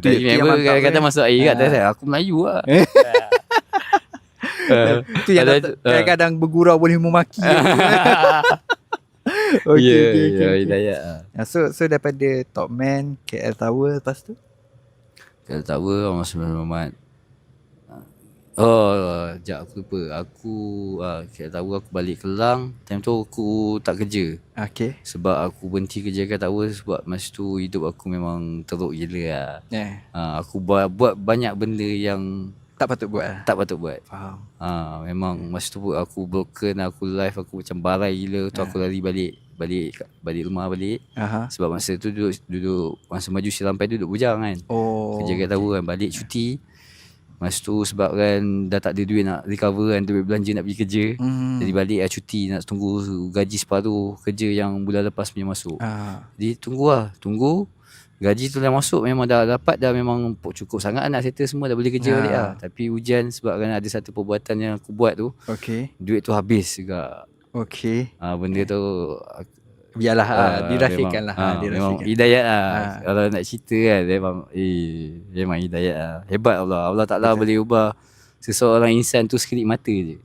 Tapi yang member mantap kadang-kadang masuk air kat atas, aku Melayu lah. Tu yang kadang-kadang bergurau boleh memaki. Okay. Hidayat. So daripada Top Man, KL Tower, lepas tu Kalau tak apa, Mas Muhammad. Sekejap aku lupa. Aku kira tahu aku balik Kelang. Time tu aku tak kerja. okay. Sebab aku berhenti kerja kat Tower sebab masa tu hidup aku memang teruk gila lah. Aku buat banyak benda yang tak patut buat lah. tak patut buat. Faham. Memang masa tu aku broken, aku life aku macam barai gila. Tu aku lari balik rumah balik. Sebab masa tu duduk masa maju silampai duduk bujang kan. Kerja kat Tower kan, balik cuti. Masa tu sebab kan dah tak ada duit nak recover kan, duit belanja nak pergi kerja. Jadi balik cuti, nak tunggu gaji separuh kerja yang bulan lepas punya masuk. Jadi tunggu gaji tu dah masuk, memang dah dapat, dah memang cukup sangat nak settle semua, dah boleh kerja balik lah. Tapi hujan sebab kan ada satu perbuatan yang aku buat tu, duit tu habis juga. Benda tu biarlah dirafikan lah. Memang hidayat lah. Kalau nak cerita kan, memang hidayat lah. Hebat Allah Ta'ala boleh ubah seseorang insan tu sekelip mata je.